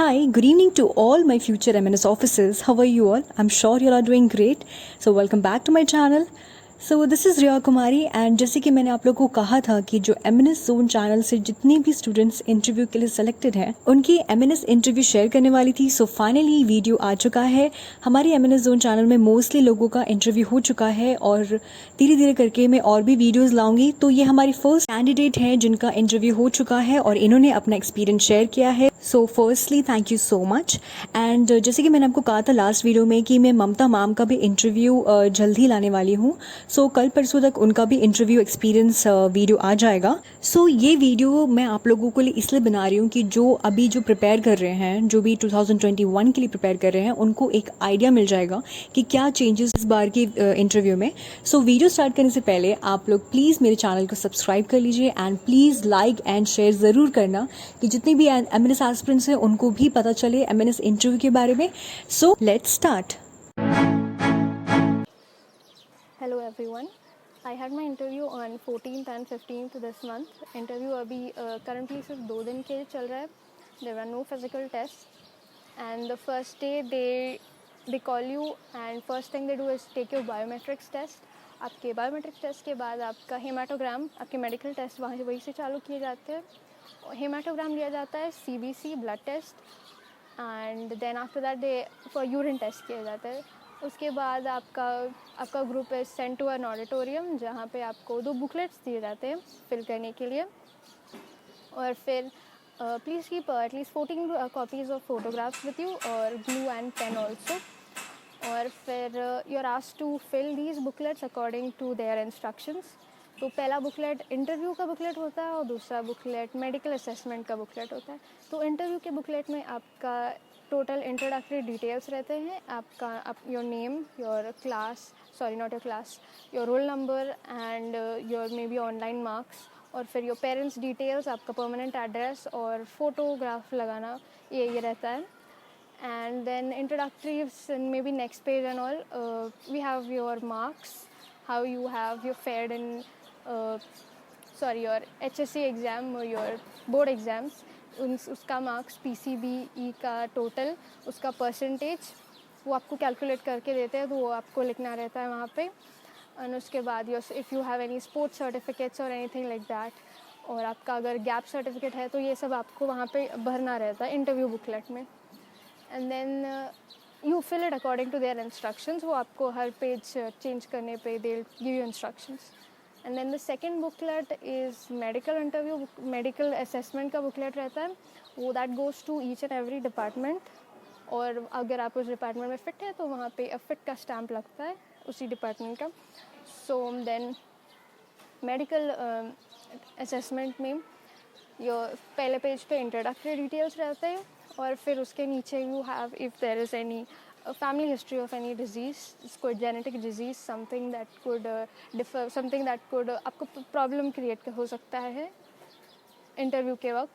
Hi, good evening to all my future MNS officers. How are you all? I'm sure you all are doing great. So welcome back to my channel. So this is Riya Kumari and जैसे कि मैंने आप लोगों को कहा था कि जो एमएनएस जोन चैनल से जितने भी स्टूडेंट्स इंटरव्यू के लिए सिलेक्टेड हैं उनकी एमएनएस इंटरव्यू शेयर करने वाली थी. सो फाइनली वीडियो आ चुका है. हमारी एमएनएस जोन चैनल में मोस्टली लोगों का इंटरव्यू हो चुका है और धीरे धीरे करके मैं और भी वीडियोज़ लाऊंगी. तो ये हमारी फर्स्ट कैंडिडेट हैं जिनका इंटरव्यू हो चुका है और इन्होंने अपना एक्सपीरियंस शेयर किया है. So firstly thank you so much. And जैसे कि मैंने आपको कहा था लास्ट वीडियो में कि मैं ममता मैम का भी इंटरव्यू जल्द ही लाने वाली हूँ. सो कल परसों तक उनका भी इंटरव्यू एक्सपीरियंस वीडियो आ जाएगा. सो ये वीडियो मैं आप लोगों के लिए इसलिए बना रही हूँ कि जो अभी जो प्रिपेयर कर रहे हैं, जो भी 2021 के लिए प्रिपेयर कर रहे हैं, उनको एक आइडिया मिल जाएगा कि क्या चेंजेस इस बार की इंटरव्यू में. सो वीडियो स्टार्ट करने से पहले आप लोग प्लीज़ मेरे चैनल को सब्सक्राइब कर लीजिए and please like and share ज़रूर करना कि जितने भी एमएनएस एस्पिरेंट्स हैं उनको भी पता चले एमएनएस इंटरव्यू के बारे में. So let's start. Hello everyone. I had my interview on 14th and 15th this month. Interview अभी currently सिर्फ 2 दिन के लिए चल रहा है. There were no physical tests and the first day they call you and first thing they do is take your biometrics test. आपके biometrics test के बाद आपका हेमाटोग्राम, आपके मेडिकल टेस्ट वहीं से चालू किए जाते हैं. हेमाटोग्राम लिया जाता है, CBC blood test and then after that day for urine test किया जाता है. उसके बाद आपका group is sent to an auditorium जहाँ पे आपको 2 बुकलेट्स दिए जाते हैं फिल करने के लिए. और फिर please keep at least 14 copies of photographs with you और ग्लू एंड पेन ऑल्सो. और फिर you are asked to fill these booklets according to their instructions. तो पहला बुकलेट इंटरव्यू का बुकलेट होता है और दूसरा बुकलेट मेडिकल असेसमेंट का बुकलेट होता है. तो इंटरव्यू के बुकलेट में आपका टोटल इंट्रोडक्टरी डिटेल्स रहते हैं. आपका your name, your class, sorry not your class, your roll number and your may be online marks. और फिर योर पेरेंट्स डिटेल्स, आपका परमानेंट एड्रेस और फोटोग्राफ लगाना ये रहता है. And then introductories and maybe next page and all, we have your marks, how you have fared in your HSC exam or your board exams. उसका marks, PCBE का total, उसका percentage वो आपको कैलकुलेट करके देते हैं तो वो आपको लिखना रहता है वहाँ पे. और उसके बाद if you have any sports certificates और एनीथिंग लाइक दैट, और आपका अगर गैप सर्टिफिकेट है तो ये सब आपको वहाँ पे भरना रहता है इंटरव्यू बुकलेट में. And then you fill it according to their instructions. वो आपको हर पेज चेंज करने पे they give you instructions. And then the second booklet is medical interview, medical assessment का बुकलेट रहता है. वो that goes to each and every department. और अगर आप उस डिपार्टमेंट में फ़िट है तो वहाँ पे फिट का स्टैम्प लगता है उसी डिपार्टमेंट का. सो देन मेडिकल असेसमेंट में योर पहले पेज पे इंट्रोडक्टरी डिटेल्स रहते हैं और फिर उसके नीचे you have if there is any family history of any disease, कोई genetic disease, something that could differ, something that could आपको प्रॉब्लम क्रिएट हो सकता है इंटरव्यू के वक्त.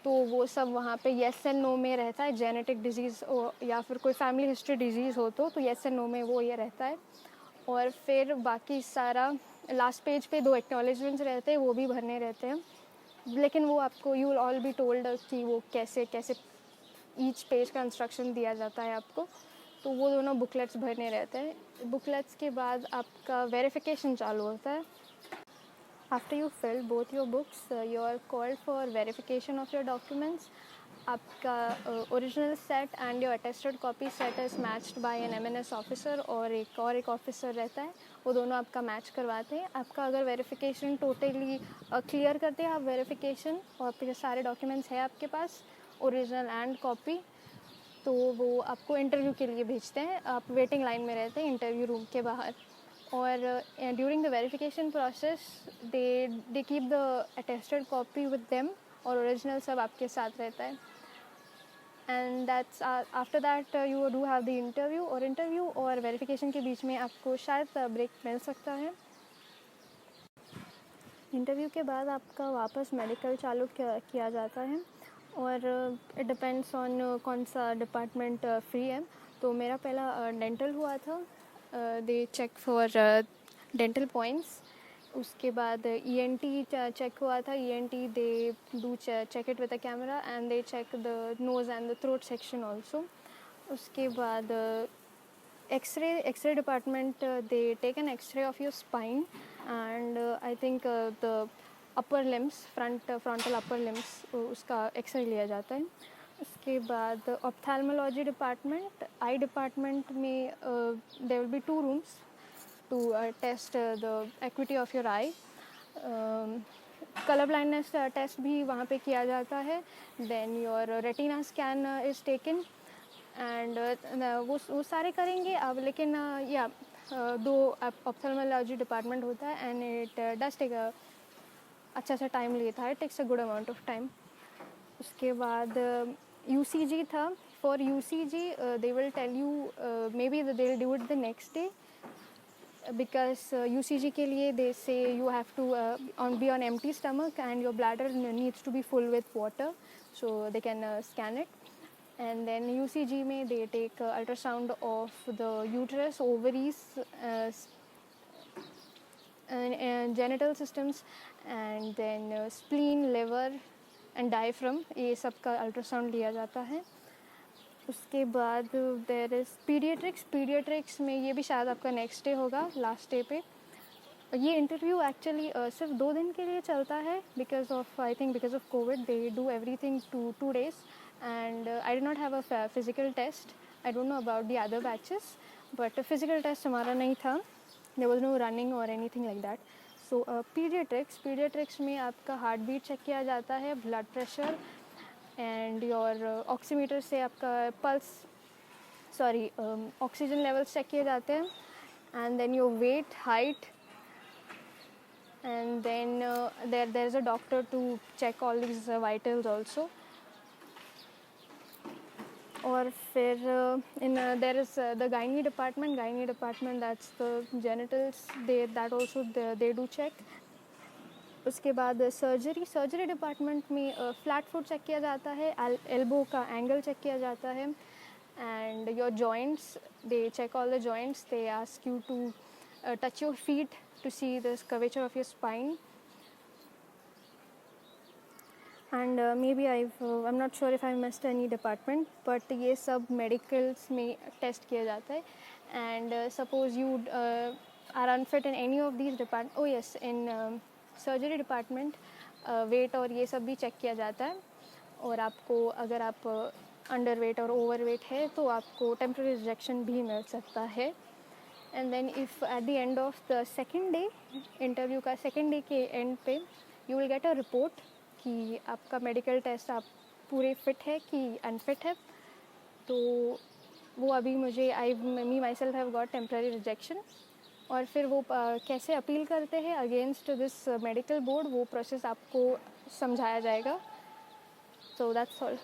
तो वो सब वहाँ पे येस एंड नो में रहता है. जेनेटिक डिजीज़ या फिर कोई फैमिली हिस्ट्री डिजीज़ हो तो येस एंड नो में वो ये रहता है. और फिर बाकी सारा लास्ट पेज पे 2 एक्नॉलेजमेंट्स रहते हैं, वो भी भरने रहते हैं. लेकिन वो आपको you will all be told कि वो कैसे ईच पेज का इंस्ट्रक्शन दिया जाता है आपको. तो वो दोनों बुकलेट्स भरने रहते हैं. बुकलेट्स के बाद आपका वेरिफिकेशन चालू होता है. After you fill both your books you are called for verification of your documents. आपका original set and your attested copy set is matched by an MNS officer और एक ऑफिसर रहता है. वो दोनों आपका मैच करवाते हैं. आपका अगर वेरिफिकेशन टोटली क्लियर करते हैं आप वेरिफिकेशन और आपके सारे डॉक्यूमेंट्स हैं आपके पास, ओरिजिनल एंड कॉपी, तो वो आपको इंटरव्यू के लिए भेजते हैं. आप वेटिंग लाइन में रहते हैं इंटरव्यू रूम के बाहर. और during the verification process they keep the attested copy with them और ओरिजिनल सब आपके साथ रहता है. And that's after that you do have the interview. और इंटरव्यू और वेरिफिकेशन के बीच में आपको शायद ब्रेक मिल सकता है. इंटरव्यू के बाद आपका वापस मेडिकल चालू किया जाता है और इट डिपेंड्स ऑन कौन सा डिपार्टमेंट फ्री है. तो मेरा पहला डेंटल हुआ था. They check for dental points उसके बाद ईएनटी चेक हुआ था. ENT they do check it with a camera and they check the nose and the throat section also. उसके बाद X-ray department, they take an X-ray of your spine and I think the upper limbs, frontal upper limbs, उसका X-ray लिया जाता है. उसके बाद ophthalmology department, eye department में there will be 2 rooms to test the acuity of your eye. Color blindness test भी वहाँ पे किया जाता है. Then your retina scan is taken and वो सारे करेंगे अब. लेकिन या 2 ऑप्थेल्मोलॉजी डिपार्टमेंट होता है एंड इट डज टेक अच्छा सा टाइम लेता है. Takes a good amount of time. उसके बाद यूसीजी था. For UCG they will tell you maybe they will do it the next day because UCG के लिए they say you have to be on empty stomach and your bladder needs to be full with water so they can scan it. And then UCG में they take ultrasound of the uterus, ovaries, and genital systems, and then spleen, liver and diaphragm. ये सब का ultrasound लिया जाता है. उसके बाद there is paediatrics में ये भी शायद आपका नेक्स्ट डे होगा, लास्ट डे पे. ये इंटरव्यू एक्चुअली सिर्फ 2 दिन के लिए चलता है because of Covid they do everything 2 days and I did not have a physical test. I don't know about the other batches but physical test हमारा नहीं था. there was no running or anything like that. So paediatrics में आपका heart beat check किया जाता है, blood pressure and your oximeter से आपका ऑक्सीजन लेवल्स चेक किए जाते हैं. And then your weight, height, and then there's a doctor to check all these vitals also. और फिर there is the gynae department, that's the genitals, that also they do check. उसके बाद surgery department में flat foot check किया जाता है, elbow का angle check किया जाता है and your joints, they check all the joints. They ask you to touch your feet to see the curvature of your spine. And maybe I'm not sure if I missed any department, but ये सब medicals में test किया जाता है. And suppose you are unfit in any of these departments. Oh yes, in surgery department weight और ये सब भी चेक किया जाता है. और आपको अगर आप अंडर वेट और ओवर वेट है तो आपको टेम्पररी रिजेक्शन भी मिल सकता है. And then if at the end of the second day, interview का सेकेंड डे के एंड पे you will get a report कि आपका मेडिकल टेस्ट आप पूरे फिट है कि अनफिट है. तो वो अभी me myself have got temporary rejection. और फिर वो कैसे अपील करते हैं अगेंस्ट दिस मेडिकल बोर्ड, वो प्रोसेस आपको समझाया जाएगा. So that's all.